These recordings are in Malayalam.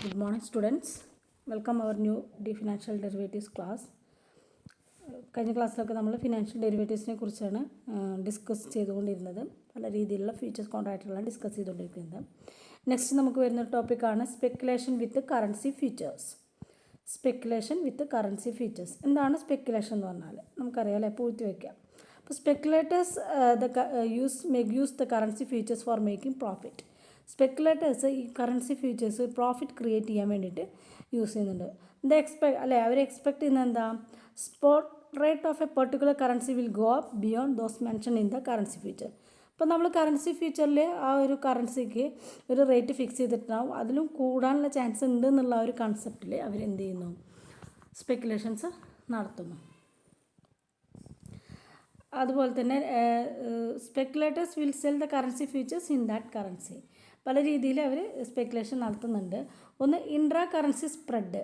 Good morning, students. Welcome our new financial derivatives class. കഴിഞ്ഞ ക്ലാസ്സിലൊക്കെ നമ്മൾ ഫിനാൻഷ്യൽ ഡെറിവേറ്റീവ്സിനെ കുറിച്ചാണ് ഡിസ്കസ് ചെയ്തുകൊണ്ടിരുന്നത്. പല രീതിയിലുള്ള ഫ്യൂച്ചേഴ്സ് കോൺട്രാക്റ്റുകളാണ് ഡിസ്കസ് ചെയ്തുകൊണ്ടിരിക്കുന്നത്. നെക്സ്റ്റ് നമുക്ക് വരുന്ന ടോപ്പിക്കാണ് സ്പെക്കുലേഷൻ വിത്ത് കറൻസി ഫ്യൂച്ചേഴ്സ്. സ്പെക്കുലേഷൻ വിത്ത് കറൻസി ഫ്യൂച്ചേഴ്സ്. എന്താണ് സ്പെക്കുലേഷൻ എന്ന് പറഞ്ഞാൽ നമുക്കറിയാം അല്ലേ, പൂഴ്ത്തി വയ്ക്കാം. അപ്പോൾ speculators use the currency futures for making profit. Speculators ഈ കറൻസി ഫ്യൂച്ചേഴ്സ് പ്രോഫിറ്റ് ക്രിയേറ്റ് ചെയ്യാൻ വേണ്ടിയിട്ട് യൂസ് ചെയ്യുന്നുണ്ട്. അവർ എക്സ്പെക്ട് ചെയ്യുന്നത് എന്താ? Spot rate of A particular currency will go up beyond those mention in the currency future. അപ്പോൾ നമ്മൾ കറൻസി ഫ്യൂച്ചറിൽ ആ ഒരു കറൻസിക്ക് ഒരു റേറ്റ് ഫിക്സ് ചെയ്തിട്ടുണ്ടാവും, അതിലും കൂടാനുള്ള ചാൻസ് ഉണ്ട് എന്നുള്ള ആ ഒരു കൺസെപ്റ്റിൽ അവരെന്ത് ചെയ്യുന്നു? സ്പെക്കുലേഷൻസ് നടത്തുന്നു. അതുപോലെ തന്നെ speculators will sell the currency futures in that currency. പല രീതിയിൽ അവർ സ്പെക്കുലേഷൻ നടത്തുന്നുണ്ട്. ഒന്ന് ഇൻട്രാ കറൻസി സ്പ്രെഡ്.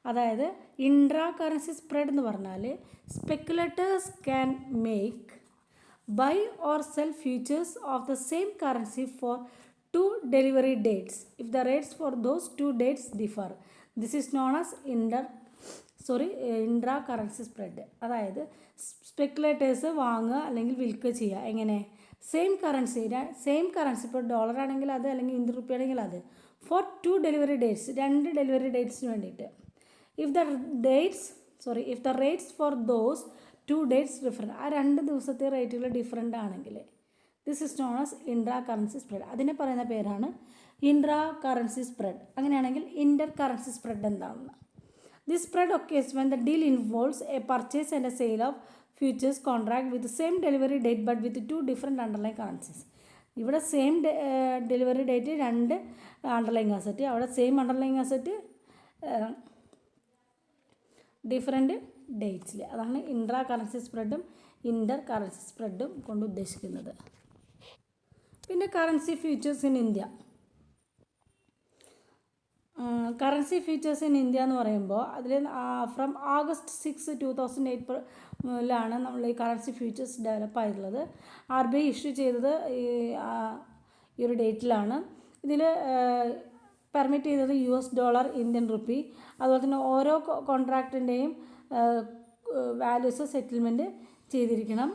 അതായത് ഇൻട്രാ കറൻസി സ്പ്രെഡ് എന്ന് പറഞ്ഞാൽ speculators can make buy or sell futures of the same currency for 2 delivery dates if the rates for those 2 dates differ. This is known as intra currency spread. അതായത് സ്പെക്കുലേറ്റേഴ്സ് വാങ്ങുക അല്ലെങ്കിൽ വിൽക്കുക ചെയ്യുക. എങ്ങനെ? സെയിം കറൻസി ഇപ്പോൾ ഡോളർ ആണെങ്കിൽ അത്, അല്ലെങ്കിൽ ഇന്ത്യൻ റുപ്പി ആണെങ്കിൽ അത്, ഫോർ 2 ഡെലിവറി ഡേറ്റ്സ്, 2 ഡെലിവറി ഡേറ്റ്സിന് വേണ്ടിയിട്ട്. If the rates for those 2 dates different, ആ 2 ദിവസത്തെ റേറ്റുകൾ ഡിഫറെൻ്റ് ആണെങ്കിൽ this is known as intra currency spread. അതിനെ പറയുന്ന പേരാണ് ഇൻട്രാ കറൻസി സ്പ്രെഡ്. അങ്ങനെയാണെങ്കിൽ ഇൻ്റർ കറൻസി സ്പ്രെഡ് എന്താണെന്ന്. This spread occurs when the deal involves a purchase and a sale of futures contract with the same delivery date but with 2 different underlying currencies. ഇവിടെ same delivery date 2 underlying asset, അവിടെ സെയിം അണ്ടർലൈങ് അസറ്റ് ഡിഫറെൻറ്റ് ഡേറ്റ്സിൽ. അതാണ് ഇൻട്രാ കറൻസി സ്പ്രെഡും ഇൻ്റർ കറൻസി സ്പ്രെഡും കൊണ്ട് ഉദ്ദേശിക്കുന്നത്. പിന്നെ currency futures in India. Currency futures in India എന്ന് പറയുമ്പോൾ അതിൽ ഫ്രം August 6, 2008 നമ്മൾ ഈ കറൻസി ഫ്യൂച്ചേഴ്സ് ഡെവലപ്പ് ആയിട്ടുള്ളത്. RBI ഇഷ്യൂ ചെയ്തത് ഈ ഒരു ഡേറ്റിലാണ്. ഇതിൽ പെർമിറ്റ് ചെയ്തത് $, ഇന്ത്യൻ റുപ്പി, അതുപോലെ തന്നെ ഓരോ കോൺട്രാക്റ്റിൻ്റെയും വാല്യൂസ് സെറ്റിൽമെൻറ്റ് ചെയ്തിരിക്കണം.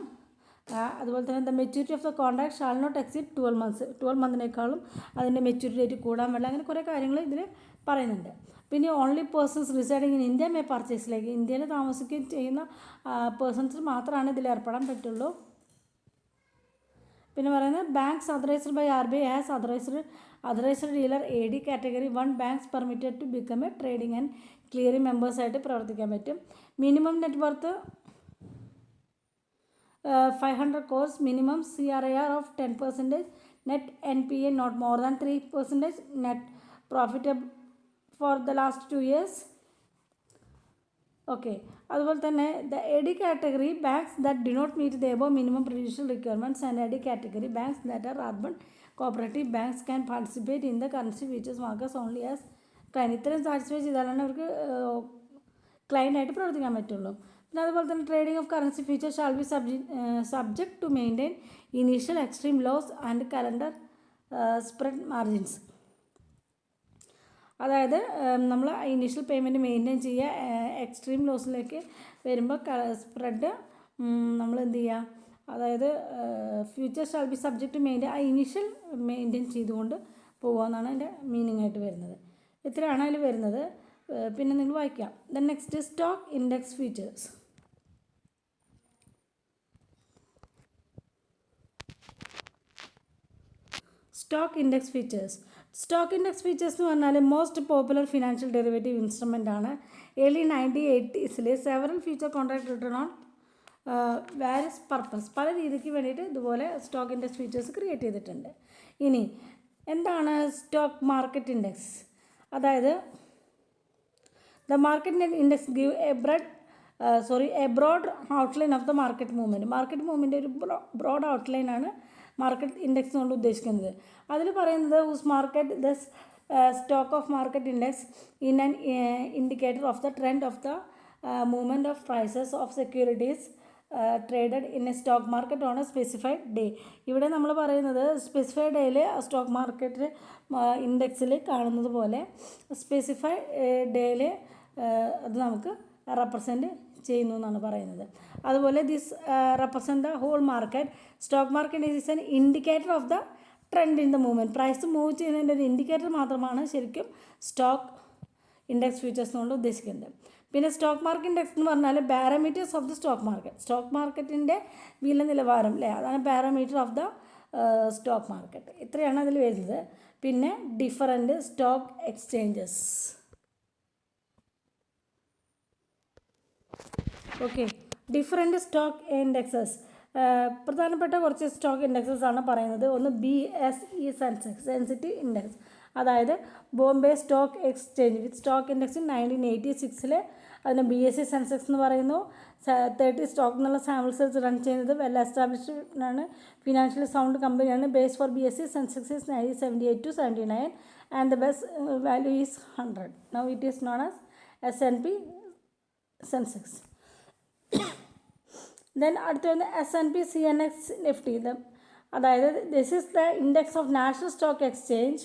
അതുപോലെ തന്നെ the maturity of the contract shall not exceed 12 മന്തിനേക്കാളും അതിൻ്റെ മെച്യൂരിറ്റി ഡേറ്റ് കൂടാൻ വേണ്ട. അങ്ങനെ കുറേ കാര്യങ്ങൾ ഇതിൽ പറയുന്നുണ്ട്. പിന്നെ only persons residing in India may പർച്ചേസിലേക്ക്, ഇന്ത്യയിൽ താമസിക്കുകയും ചെയ്യുന്ന പേഴ്സൺസിന് മാത്രമാണ് ഇതിൽ ഏർപ്പെടാൻ പറ്റുള്ളൂ. പിന്നെ പറയുന്നത് banks authorised by RBI as authorised dealer AD category 1 banks permitted to become a trading and clearing മെമ്പേഴ്സായിട്ട് പ്രവർത്തിക്കാൻ പറ്റും. Minimum net worth 500 crores, minimum CRAR of 10%, net NPA not more than 3%, net profit for the last 2 years. ഓക്കെ. അതുപോലെ തന്നെ the AD category banks that do not meet the above minimum prudential requirements and AD category banks that are urban cooperative banks can participate in the currency futures markets only as client. ഇത്രയും സാറ്റിസ്ഫൈ ചെയ്താലാണ് അവർക്ക് ക്ലൈൻ്റായിട്ട് പ്രവർത്തിക്കാൻ പറ്റുള്ളൂ. പിന്നെ അതുപോലെ തന്നെ trading of currency future shall be subject to maintain initial extreme loss and calendar spread margins. അതായത് നമ്മൾ ഇനീഷ്യൽ പേയ്മെൻറ്റ് മെയിൻറ്റെയിൻ ചെയ്യുക, എക്സ്ട്രീം ലോസിലേക്ക് വരുമ്പോൾ സ്പ്രെഡ് നമ്മൾ എന്ത് ചെയ്യുക, അതായത് future shall be subject to maintain, ആ ഇനീഷ്യൽ മെയിൻറ്റെയിൻ ചെയ്തുകൊണ്ട് പോകുക എന്നാണ് അതിൻ്റെ മീനിങ് ആയിട്ട് വരുന്നത്. ഇത്രയാണ് അതിൽ വരുന്നത്. പിന്നെ നിങ്ങൾ വായിക്കാം. Then next stock index futures. Stock index features എന്ന് പറഞ്ഞാൽ most popular financial derivative instrument ആണ്. Early 1980s several future contract return on various purpose, പല രീതിക്ക് വേണ്ടിയിട്ട് ഇതുപോലെ സ്റ്റോക്ക് ഇൻഡെക്സ് ഫീച്ചേഴ്സ് ക്രിയേറ്റ് ചെയ്തിട്ടുണ്ട്. ഇനി എന്താണ് സ്റ്റോക്ക് മാർക്കറ്റ് ഇൻഡെക്സ്? അതായത് the market index give a broad outline of the market movement ഒരു ബ്രോഡ് ഔട്ട്ലൈനാണ് മാർക്കറ്റ് ഇൻഡെക്സ് കൊണ്ട് ഉദ്ദേശിക്കുന്നത്. അതിൽ പറയുന്നത് whose market the stock of market index in an indicator of the trend of the movement of prices of securities traded in a stock market on a specified day. ഇവിടെ നമ്മൾ പറയുന്നത് സ്പെസിഫൈഡ് ഡേയിൽ സ്റ്റോക്ക് മാർക്കറ്റ് ഇൻഡെക്സിൽ കാണുന്നത് പോലെ സ്പെസിഫൈഡ് ഡേയിൽ അത് നമുക്ക് റെപ്രസെൻറ്റ് ചെയ്യുന്നു എന്നാണ് പറയുന്നത്. അതുപോലെ this represent the whole market. Stock market is an indicator of the trend in the movement. Price move ചെയ്യുന്നതിൻ്റെ ഒരു ഇൻഡിക്കേറ്റർ മാത്രമാണ് ശരിക്കും സ്റ്റോക്ക് ഇൻഡെക്സ് ഫ്യൂച്ചേഴ്സ് കൊണ്ട് ഉദ്ദേശിക്കുന്നത്. പിന്നെ സ്റ്റോക്ക് മാർക്കറ്റ് ഇൻഡെക്സ് എന്ന് പറഞ്ഞാൽ parameters of the stock market. Stock മാർക്കറ്റിൻ്റെ വില നിലവാരം അല്ലേ, അതാണ് parameter of the stock market. ഇത്രയാണ് അതിൽ വരുന്നത്. പിന്നെ different stock exchanges. Okay, different stock indexes. പ്രധാനപ്പെട്ട കുറച്ച് സ്റ്റോക്ക് ഇൻഡെക്സസ് ആണ് പറയുന്നത്. ഒന്ന് BSE സെൻസെക്സ്, സെൻസിറ്റീവ് ഇൻഡെക്സ്, അതായത് Bombay stock exchange with stock index 1986 അതിന് BSE സെൻസെക്സ് എന്ന് പറയുന്നു. 30 സ്റ്റോക്ക് എന്നുള്ള സാമ്പിൾസ് റൺ ചെയ്യുന്നത് വെൽ എസ്റ്റാബ്ലിഷ്ഡ് ആണ്, ഫിനാൻഷ്യലി സൗണ്ട് കമ്പനിയാണ്. Base for BSE Sensex is 1978 to 79 and the best value is 100. Now it is known as S&P Sensex. Then അടുത്ത വന്ന് S&P CNX Nifty. അതായത് this is the index of national stock exchange.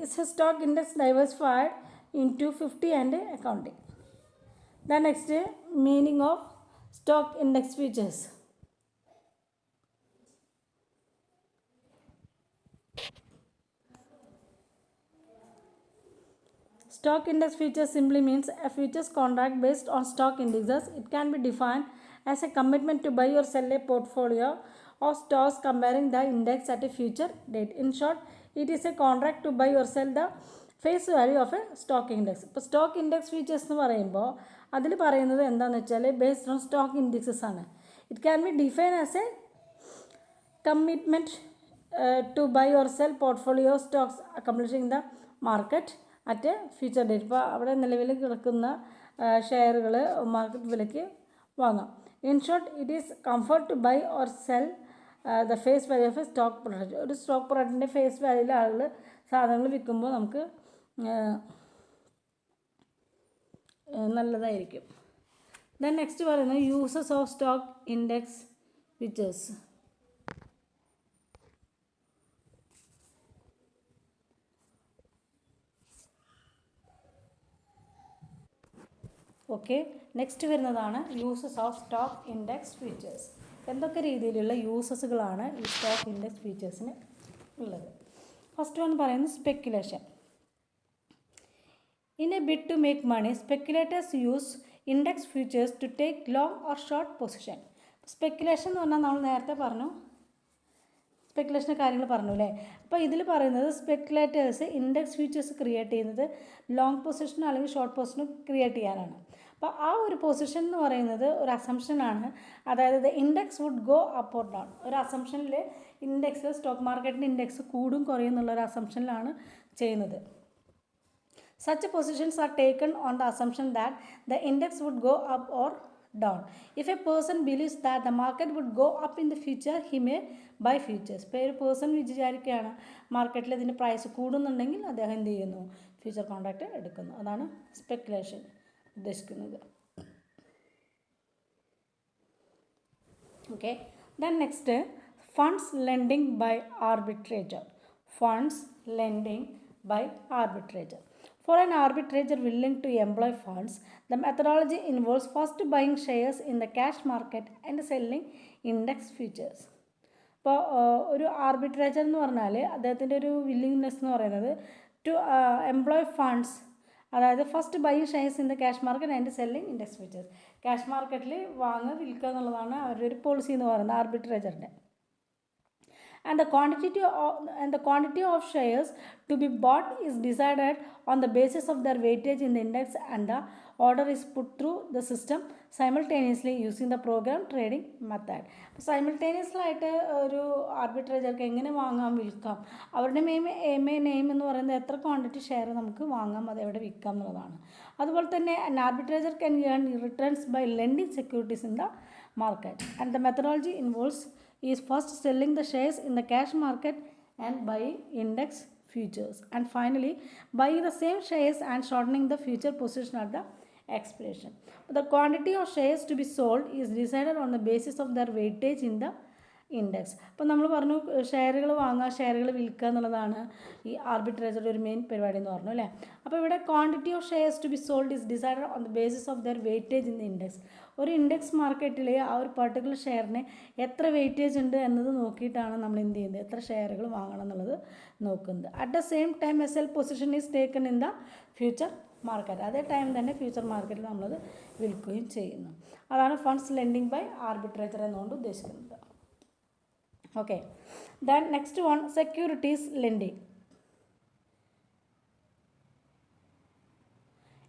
It's a stock index diversified into 50 and accounting. The next meaning of stock index futures. Stock index futures simply means a futures contract based on stock indexes. It can be defined as a commitment to buy or sell a portfolio of stocks comparing the index at a future date. In short, it is a contract to buy or sell the face value of a stock index. ഇപ്പോൾ സ്റ്റോക്ക് ഇൻഡെക്സ് ഫീച്ചേഴ്സ് എന്ന് പറയുമ്പോൾ അതിൽ പറയുന്നത് എന്താണെന്ന് വെച്ചാൽ ബേസ്ഡ് ഓൺ സ്റ്റോക്ക് ഇൻഡെക്സസ് ആണ്. It can be define as a commitment to buy or sell portfolio stocks accomplishing the market at a future date. ഇപ്പോൾ അവിടെ നിലവിൽ കിടക്കുന്ന ഷെയറുകൾ മാർക്കറ്റ് വിലയ്ക്ക് വാങ്ങാം. In short, it is comfort to buy or sell the face value of a stock product. ഒരു സ്റ്റോക്ക് പ്രൊഡക്റ്റിൻ്റെ ഫേസ് വാല്യൂയിൽ ആളുകൾ സാധനങ്ങൾ വിൽക്കുമ്പോൾ നമുക്ക് നല്ലതായിരിക്കും. ദെൻ നെക്സ്റ്റ് പറയുന്നത് uses of stock index futures. Okay, next വരുന്നതാണ് uses of stock index futures. എന്തൊക്കെ രീതിയിലുള്ള യൂസസുകളാണ് ഈ സ്റ്റോക്ക് ഇൻഡെക്സ് ഫീച്ചേഴ്സിന് ഉള്ളത്. ഫസ്റ്റ് വൺ പറയുന്നത് speculation. In a bid to make money, speculators use index futures to take long or short position. Speculation എന്ന് പറഞ്ഞാൽ നമ്മൾ നേരത്തെ പറഞ്ഞു, സ്പെക്കുലേഷൻ്റെ കാര്യങ്ങൾ പറഞ്ഞു അല്ലേ. അപ്പോൾ ഇതിൽ പറയുന്നത് സ്പെക്കുലേറ്റേഴ്സ് ഇൻഡെക്സ് ഫ്യൂച്ചേഴ്സ് ക്രിയേറ്റ് ചെയ്യുന്നത് ലോങ് പൊസിഷനോ അല്ലെങ്കിൽ ഷോർട്ട് പൊസിഷനോ ക്രിയേറ്റ് ചെയ്യാനാണ്. അപ്പോൾ ആ ഒരു പൊസിഷൻ എന്ന് പറയുന്നത് ഒരു അസംഷനാണ്. അതായത് index would go up or down. ഒരു അസംഷനിൽ ഇൻഡെക്സ്, സ്റ്റോക്ക് മാർക്കറ്റിൻ്റെ ഇൻഡെക്സ് കൂടും കുറയും എന്നുള്ളൊരു അസംഷനിലാണ് ചെയ്യുന്നത്. Such positions are taken on the assumption that the index would go up or down. If a person believes that the market would go up in the future, he may buy futures. ഇപ്പോൾ ഒരു പേഴ്സൺ വിചാരിക്കുകയാണ് മാർക്കറ്റിൽ ഇതിൻ്റെ പ്രൈസ് കൂടുന്നുണ്ടെങ്കിൽ അദ്ദേഹം എന്ത് ചെയ്യുന്നു, ഫ്യൂച്ചർ കോൺട്രാക്റ്റ് എടുക്കുന്നു. അതാണ് സ്പെക്കുലേഷൻ ഉദ്ദേശിക്കുന്നത്. Okay, then next funds lending by arbitrator. Funds lending by arbitrator. For an arbitrator willing to employ funds, the methodology involves first buying shares in the cash market and selling index futures. ഇപ്പോൾ ഒരു ആർബിട്രേറ്റർ എന്ന് പറഞ്ഞാൽ അദ്ദേഹത്തിൻ്റെ ഒരു വില്ലിങ്നെസ് എന്ന് പറയുന്നത് ടു എംപ്ലോയ് ഫണ്ട്സ്, അതായത് first buy shares in the cash market and selling index futures. Cash മാർക്കറ്റിൽ വാങ്ങുക വിൽക്കുക എന്നുള്ളതാണ് അവരുടെ ഒരു പോളിസി എന്ന് പറയുന്നത് ആർബിട്രേറ്ററിൻ്റെ. And the quantity of shares to be bought is decided on the basis of their weightage in the index, and the order is put through the system simultaneously using the program trading method. Simultaneously ആയിട്ട് ഒരു ആർബിട്രേറ്റർക്ക് എങ്ങനെ വാങ്ങാം വിൽക്കാം, അവരുടെ മെയിൻ എയിം എന്ന് പറയുന്നത് എത്ര ക്വാണ്ടിറ്റി ഷെയർ നമുക്ക് വാങ്ങാം അതെവിടെ വിൽക്കാം എന്നുള്ളതാണ്. അതുപോലെ തന്നെ an arbitrator can earn returns by lending securities in the market, and the methodology involves is first selling the shares in the cash market and buying index futures, and finally buying the same shares and shortening the future position at the expiration. The quantity of shares to be sold is decided on the basis of their weightage in the index. അപ്പോൾ നമ്മൾ പറഞ്ഞു ഷെയറുകൾ വാങ്ങുക, ഷെയറുകൾ വിൽക്കുക എന്നുള്ളതാണ് ഈ ആർബിട്രേജറുടെ ഒരു മെയിൻ പരിപാടി എന്ന് പറഞ്ഞു അല്ലേ. അപ്പോൾ ഇവിടെ quantity of shares to be sold is decided on the basis of their weightage in the index. ഒരു ഇൻഡെക്സ് മാർക്കറ്റിൽ ആ ഒരു പർട്ടിക്കുലർ ഷെയറിന് എത്ര വെയിറ്റേജ് ഉണ്ട് എന്നത് നോക്കിയിട്ടാണ് നമ്മൾ എന്ത് ചെയ്യുന്നത്, എത്ര ഷെയറുകൾ വാങ്ങണം എന്നുള്ളത് നോക്കുന്നത്. At the same time A cell position is taken in the future market. അതേ ടൈം തന്നെ ഫ്യൂച്ചർ മാർക്കറ്റിൽ നമ്മളത് വിൽക്കുകയും ചെയ്യുന്നു. അതാണ് ഫണ്ട്സ് ലെൻഡിങ് ബൈ ആർബിട്രേജർ എന്നുകൊണ്ട് ഉദ്ദേശിക്കുന്നത്. Okay, then next one, securities lending.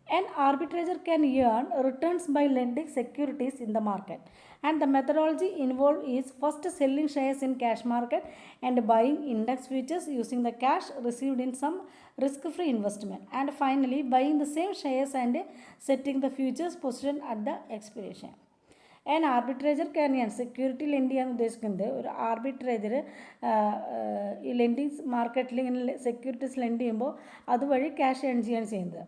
An arbitrator can earn returns by lending securities in the market, and the methodology involved is first selling shares in cash market and buying index futures using the cash received in some risk-free investment, and finally buying the same shares and setting the futures position at the expiration. An ആർബിട്രേജർ can earn security lent ചെയ്യാന്ന് ഉദ്ദേശിക്കുന്നത് ഒരു ആർബിട്രേജർ ഈ ലെൻഡിങ് മാർക്കറ്റിൽ ഇങ്ങനെ സെക്യൂരിറ്റീസ് ലെൻഡ് ചെയ്യുമ്പോൾ അതുവഴി ക്യാഷ് ഏൺ ചെയ്യാണ് ചെയ്യുന്നത്.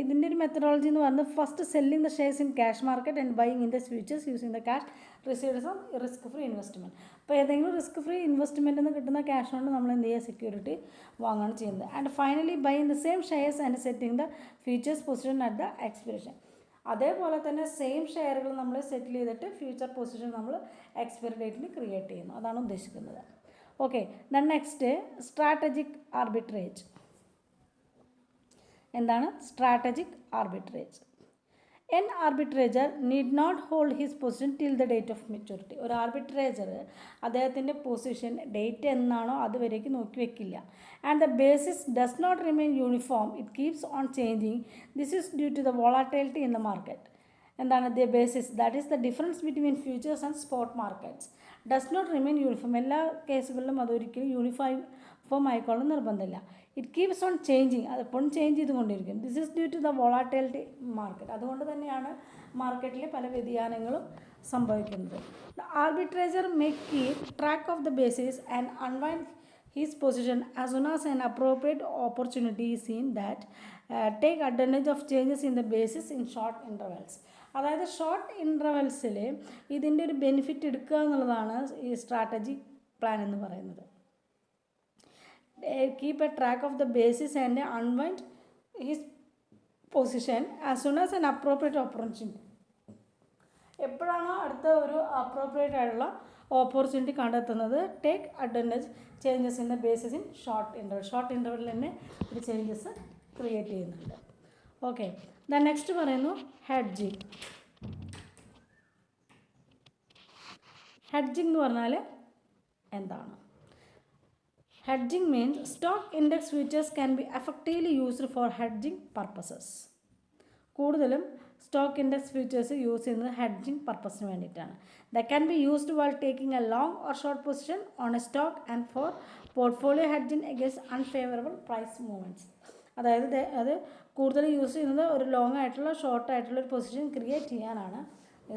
ഇതിൻ്റെ ഒരു മെത്തഡോളജി എന്ന് പറയുന്നത് first selling the shares in cash market and buying in the futures using the cash received from risk free investment. അപ്പോൾ ഏതെങ്കിലും റിസ്ക് ഫ്രീ ഇൻവെസ്റ്റ്മെൻറ്റിൽ നിന്ന് കിട്ടുന്ന ക്യാഷ് കൊണ്ട് നമ്മൾ എന്ത് ചെയ്യുക, സെക്യൂരിറ്റി വാങ്ങുകയാണ് ചെയ്യുന്നത്. And finally buying the same shares and setting the futures position at the expiration. അതേപോലെ തന്നെ സെയിം ഷെയറുകൾ നമ്മൾ സെറ്റിൽ ചെയ്തിട്ട് ഫ്യൂച്ചർ പൊസിഷൻ നമ്മൾ എക്സ്പയറി ഡേറ്റിന് ക്രിയേറ്റ് ചെയ്യുന്നു. അതാണ് ഉദ്ദേശിക്കുന്നത്. Okay, then next strategic arbitrage. എന്താണ് strategic arbitrage? An arbitrager need not hold his position till the date of maturity. ഒരു ആർബിട്രേജർ അദ്ദേഹത്തിൻ്റെ പൊസിഷൻ ഡേറ്റ് എന്നാണോ അതുവരേക്ക് നോക്കി വെക്കില്ല. And the basis does not remain uniform, it keeps on changing. This is due to the volatility in the market. എന്താണ് the basis? That is the difference between futures and spot markets. Does not remain uniform. എല്ലാ കേസുകളിലും അതൊരിക്കലും യൂണിഫോം ആയിക്കോളും നിർബന്ധമില്ല. ഇറ്റ് കീപ്സ് ഓൺ ചേഞ്ചിങ്, അതെപ്പോഴും ചേഞ്ച് ചെയ്തുകൊണ്ടിരിക്കും. This is due to the volatility market. അതുകൊണ്ട് തന്നെയാണ് മാർക്കറ്റിൽ പല വ്യതിയാനങ്ങളും സംഭവിക്കുന്നത്. The arbitrager may keep track of the basis and unwind his position as soon as an appropriate opportunity is seen that take advantage of changes in the basis in short intervals. അതായത് ഷോർട്ട് ഇൻ്റർവെൽസിൽ ഇതിൻ്റെ ഒരു ബെനിഫിറ്റ് എടുക്കുക എന്നുള്ളതാണ് ഈ സ്ട്രാറ്റജി പ്ലാൻ എന്ന് പറയുന്നത്. Keep a track of the basis and unwind his position as soon as an appropriate opportunity. എപ്പോഴാണോ അടുത്ത ഒരു അപ്രോപ്രിയേറ്റ് ആയിട്ടുള്ള ഓപ്പർച്യൂണിറ്റി കണ്ടെത്തുന്നത്, take advantage changes in the basis in short interval. Short ഇൻ്റർവെല്ലിൽ തന്നെ ഒരു ചേഞ്ചസ് ക്രിയേറ്റ് ചെയ്യുന്നുണ്ട്. ഓക്കെ, ദ നെക്സ്റ്റ് പറയുന്നു ഹെഡ്ജിങ്. ഹെഡ്ജിങ് എന്ന് പറഞ്ഞാൽ എന്താണ്? Hedging means stock index futures can be effectively used for hedging purposes. കൂടുതലും സ്റ്റോക്ക് ഇൻഡെക്സ് ഫ്യൂച്ചേഴ്സ് യൂസ് ചെയ്യുന്നത് ഹെഡ്ജിങ് പർപ്പസിന് വേണ്ടിയിട്ടാണ്. They can be used while taking a long or short position on a stock and for portfolio hedging against unfavourable price movements. അതായത് അത് കൂടുതൽ യൂസ് ചെയ്യുന്നത് ഒരു ലോങ് ആയിട്ടുള്ള ഷോർട്ട് ആയിട്ടുള്ള ഒരു പൊസിഷൻ ക്രിയേറ്റ് ചെയ്യാനാണ്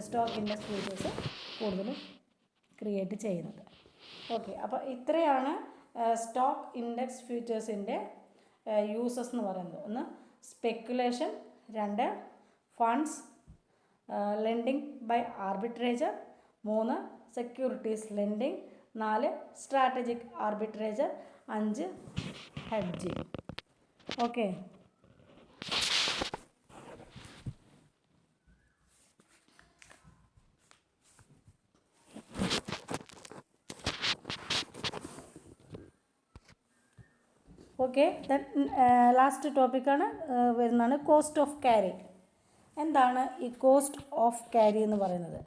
സ്റ്റോക്ക് ഇൻഡെക്സ് ഫ്യൂച്ചേഴ്സ് കൂടുതലും ക്രിയേറ്റ് ചെയ്യുന്നത്. ഓക്കെ, അപ്പോൾ ഇത്രയാണ് സ്റ്റോക്ക് ഇൻഡെക്സ് ഫ്യൂച്ചേഴ്സിൻ്റെ യൂസസ് എന്ന് പറയുന്നത്. ഒന്ന് സ്പെക്കുലേഷൻ, രണ്ട് ഫണ്ട്സ് ലെൻഡിങ് ബൈ ആർബിട്രേജർ, മൂന്ന് സെക്യൂരിറ്റീസ് ലെൻഡിങ്, നാല് സ്ട്രാറ്റജിക് ആർബിട്രേജർ, അഞ്ച് hedging. Okay, okay, then last ടോപ്പിക്കാണ് വരുന്നതാണ് കോസ്റ്റ് ഓഫ് ക്യാരി. എന്താണ് ഈ കോസ്റ്റ് ഓഫ് ക്യാരി എന്ന് പറയുന്നത്?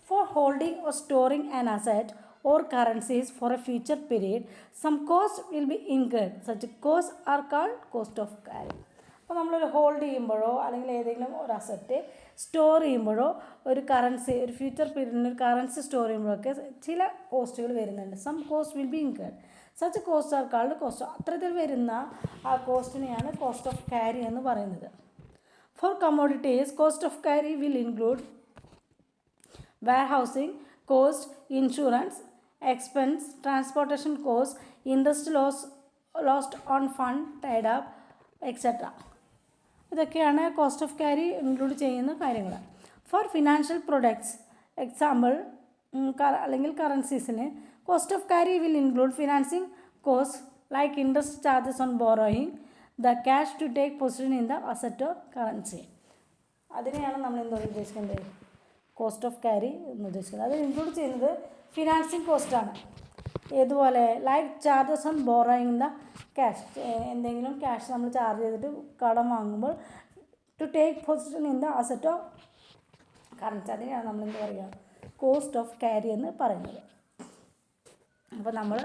For holding or storing an asset or currencies for a future period, some cost will be incurred. Such costs are called cost of carry. അപ്പോൾ നമ്മളൊരു ഹോൾഡ് ചെയ്യുമ്പോഴോ അല്ലെങ്കിൽ ഏതെങ്കിലും ഒരു അസറ്റ് സ്റ്റോർ ചെയ്യുമ്പോഴോ ഒരു കറൻസി ഒരു ഫ്യൂച്ചർ പീരീഡിന് ഒരു കറൻസി സ്റ്റോർ ചെയ്യുമ്പോഴൊക്കെ ചില കോസ്റ്റുകൾ വരുന്നുണ്ട്. Some cost will be incurred. Such cost are called cost. അത്തരത്തിൽ വരുന്ന ആ കോസ്റ്റിനെയാണ് കോസ്റ്റ് ഓഫ് ക്യാരി എന്ന് പറയുന്നത്. For commodities cost of carry will include warehousing cost, insurance expense, transportation cost, interest loss lost on fund tied up etcetera. ഇതൊക്കെയാണ് കോസ്റ്റ് ഓഫ് ക്യാരി ഇൻക്ലൂഡ് ചെയ്യുന്ന കാര്യങ്ങൾ. ഫോർ ഫിനാൻഷ്യൽ പ്രൊഡക്ട്സ് എക്സാമ്പിൾ അല്ലെങ്കിൽ കറൻസീസിന് cost of carry will include financing cost like interest charges on borrowing, the cash to take position in the asset or currency. അതിനെയാണ് നമ്മൾ എന്താ ഉദ്ദേശിക്കുന്നത്, കോസ്റ്റ് ഓഫ് ക്യാരി എന്ന് ഉദ്ദേശിക്കുന്നത്. അത് ഇൻക്ലൂഡ് ചെയ്യുന്നത് ഫിനാൻസിങ് കോസ്റ്റാണ്. ഏതുപോലെ like charges on borrowing the cash, എന്തെങ്കിലും ക്യാഷ് നമ്മൾ ചാർജ് ചെയ്തിട്ട് കടം വാങ്ങുമ്പോൾ to take position in the asset or currency, അതിനെയാണ് നമ്മൾ എന്താ പറയുക, കോസ്റ്റ് ഓഫ് ക്യാരി എന്ന് പറയുന്നത്. അപ്പോൾ നമ്മൾ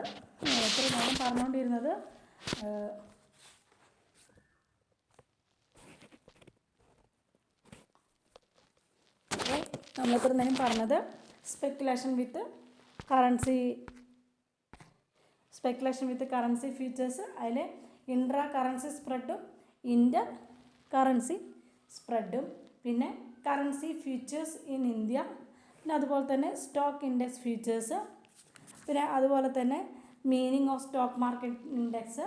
ഇത്ര നേരം പറഞ്ഞുകൊണ്ടിരുന്നത് നമ്മളിത്ര നേരം പറഞ്ഞത് സ്പെക്കുലേഷൻ വിത്ത് കറൻസി ഫ്യൂച്ചേഴ്സ്, അതിൽ ഇൻട്രാ കറൻസി സ്പ്രെഡും ഇൻ്റർ കറൻസി സ്പ്രെഡും, പിന്നെ കറൻസി ഫ്യൂച്ചേഴ്സ് ഇൻ ഇന്ത്യ, പിന്നെ അതുപോലെ തന്നെ സ്റ്റോക്ക് ഇൻഡെക്സ് ഫ്യൂച്ചേഴ്സ്, പിന്നെ അതുപോലെ തന്നെ meaning of stock market index,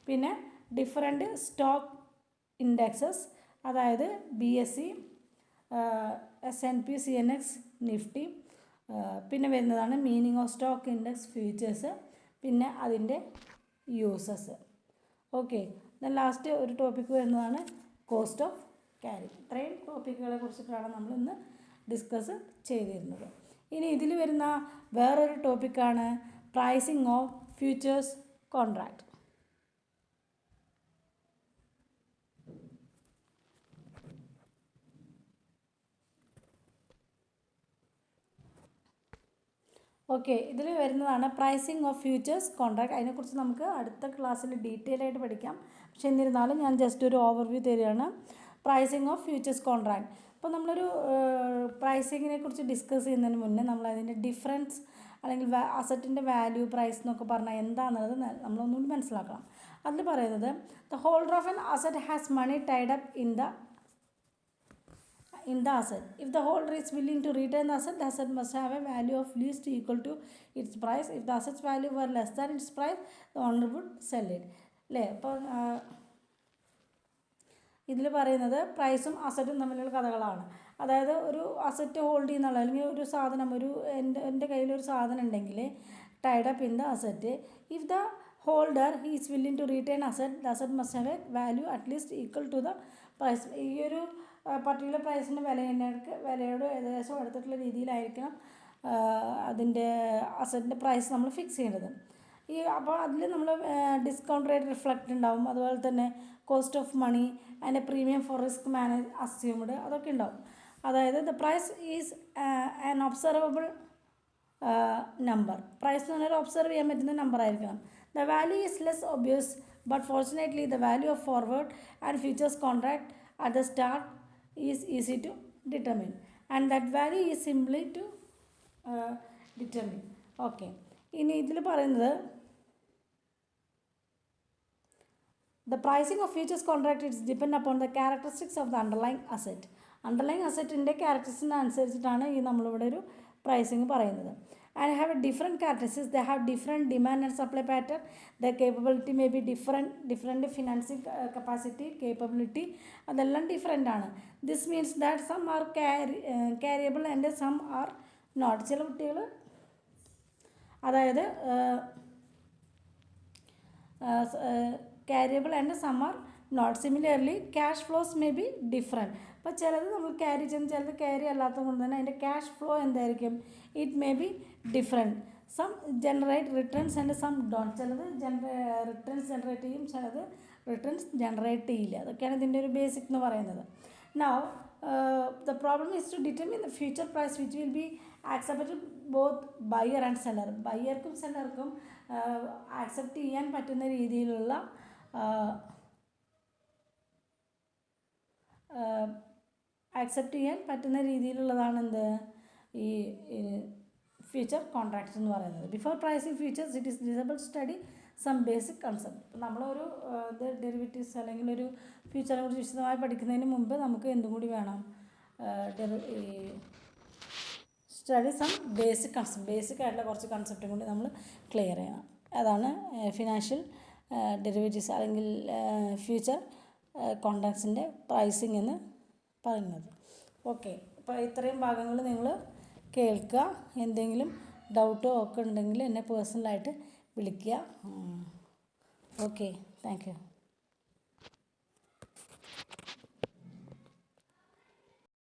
പിന്നെ ഡിഫറെൻറ്റ് സ്റ്റോക്ക് ഇൻഡെക്സസ്, അതായത് BSE, S&P, CNX, നിഫ്റ്റി, പിന്നെ വരുന്നതാണ് meaning of stock index futures, പിന്നെ അതിൻ്റെ യൂസസ്. ഓക്കെ, ദെൻ ലാസ്റ്റ് ഒരു ടോപ്പിക്ക് വരുന്നതാണ് കോസ്റ്റ് ഓഫ് ക്യാരി. ഇത്രയും ടോപ്പിക്കുകളെ കുറിച്ചിട്ടാണ് നമ്മൾ ഇന്ന് ഡിസ്കസ് ചെയ്തിരുന്നത്. ഇനി ഇതിൽ വരുന്ന വേറൊരു ടോപ്പിക്കാണ് pricing of futures contract. Okay, ഇതിൽ വരുന്നതാണ് പ്രൈസിങ് ഓഫ് ഫ്യൂച്ചേഴ്സ് കോൺട്രാക്ട്. അതിനെക്കുറിച്ച് നമുക്ക് അടുത്ത ക്ലാസ്സിൽ ഡീറ്റെയിൽ ആയിട്ട് പഠിക്കാം. പക്ഷേ എന്നിരുന്നാലും ഞാൻ ജസ്റ്റ് ഒരു ഓവർവ്യൂ തരികയാണ്. Pricing of futures contract. അപ്പോൾ നമ്മളൊരു പ്രൈസിങ്ങിനെ കുറിച്ച് ഡിസ്കസ് ചെയ്യുന്നതിന് മുന്നേ നമ്മൾ അതിൻ്റെ ഡിഫറൻസ് അല്ലെങ്കിൽ അസറ്റിൻ്റെ വാല്യൂ, പ്രൈസ് എന്നൊക്കെ പറഞ്ഞാൽ എന്താണെന്നുള്ളത് നമ്മളൊന്നുകൂടി മനസ്സിലാക്കണം. അതിൽ പറയുന്നത് the holder of an asset has money tied up in the asset. If the holder is willing to retain the asset must have a value of least equal to its price. If the asset's value were less than its price, the owner would sell it. അല്ലേ? അപ്പോൾ ഇതിൽ പറയുന്നത് പ്രൈസും അസറ്റും തമ്മിലുള്ള കഥകളാണ്. അതായത് ഒരു അസറ്റ് ഹോൾഡ് ചെയ്യുന്നുള്ള, അല്ലെങ്കിൽ ഒരു സാധനം, എൻ്റെ കയ്യിലൊരു സാധനം ഉണ്ടെങ്കിൽ tied up in the asset, if the holder is willing to retain asset, the asset must have a value at least equal to the price. ഈ ഒരു പർട്ടിക്കുലർ പ്രൈസിൻ്റെ വിലയോട് ഏകദേശം അടുത്തിട്ടുള്ള രീതിയിലായിരിക്കണം അതിൻ്റെ അസറ്റിൻ്റെ പ്രൈസ് നമ്മൾ ഫിക്സ് ചെയ്യേണ്ടത്. അപ്പോൾ അതിൽ നമ്മൾ ഡിസ്കൗണ്ട് റേറ്റ് റിഫ്ലക്റ്റ് ഉണ്ടാവും, അതുപോലെ തന്നെ cost of money and premium for risk manage assumed, അതൊക്കെ ഉണ്ടാവും. അതായത് the price is an observable number. Price എന്ന് പറഞ്ഞാൽ ഒബ്സർവ് ചെയ്യാൻ പറ്റുന്ന നമ്പർ ആയിരിക്കണം. The value is less obvious but fortunately the value of forward and futures contract at the start is easy to determine and that value is simply to determine. Okay, ഇനി ഇതിൽ പറയുന്നത് the pricing of futures contract is depend upon the characteristics of the underlying asset. Underlying അസറ്റിൻ്റെ ക്യാരക്ടറിസ്റ്റിന് അനുസരിച്ചിട്ടാണ് ഈ നമ്മളിവിടെ ഒരു പ്രൈസിങ് പറയുന്നത്. and have a different characteristics. They have different demand and supply pattern. Their capability may be different financing capacity, capability, അതെല്ലാം ഡിഫറെൻ്റ് ആണ്. This means that some are carryable and some are not. ചില കുട്ടികൾ അതായത് carryable and some are not. Similarly, cash flows may be different. അപ്പോൾ ചിലത് നമ്മൾ ക്യാരി ചെയ്യുന്ന, ചിലത് ക്യാരി അല്ലാത്തത് കൊണ്ട് തന്നെ അതിൻ്റെ ക്യാഷ് ഫ്ലോ എന്തായിരിക്കും, it may be different. Some generate returns and some don't. ചിലത് റിട്ടേൺസ് ജനറേറ്റ് ചെയ്യും, ചിലത് റിട്ടേൺസ് ജനറേറ്റ് ചെയ്യില്ല. അതൊക്കെയാണ് ഇതിൻ്റെ ഒരു ബേസിക് എന്ന് പറയുന്നത്. Now the problem is to determine the future price which will be accepted both buyer and seller. ബയ്യർക്കും സെല്ലർക്കും ആക്സെപ്റ്റ് ചെയ്യാൻ പറ്റുന്ന രീതിയിലുള്ള എന്ത് ഈ ഫ്യൂച്ചർ കോൺട്രാക്ട്സ് എന്ന് പറയുന്നത്. Before pricing futures it is desirable study some basic concept. ഇപ്പം നമ്മളൊരു ഡെറിവേറ്റീവ്സ് അല്ലെങ്കിൽ ഒരു ഫ്യൂച്ചറിനെ കുറിച്ച് വിശദമായി പഠിക്കുന്നതിന് മുമ്പ് നമുക്ക് എന്തും കൂടി വേണം, സ്റ്റഡി സം ബേസിക് ആയിട്ടുള്ള കുറച്ച് കൺസെപ്റ്റും കൂടി നമ്മൾ ക്ലിയർ ചെയ്യണം. അതാണ് ഫിനാൻഷ്യൽ ഡെറിവേറ്റീവ്സ് അല്ലെങ്കിൽ ഫ്യൂച്ചർ കോൺട്രാക്ട്സിൻ്റെ പ്രൈസിങ് എന്ന് പറയുന്നത്. ഓക്കെ, അപ്പോൾ ഇത്രയും ഭാഗങ്ങൾ നിങ്ങൾ കേൾക്കുക. എന്തെങ്കിലും ഡൗട്ടോ ഒക്കെ ഉണ്ടെങ്കിൽ എന്നെ പേഴ്സണലായിട്ട് വിളിക്കുക. Okay, thank you.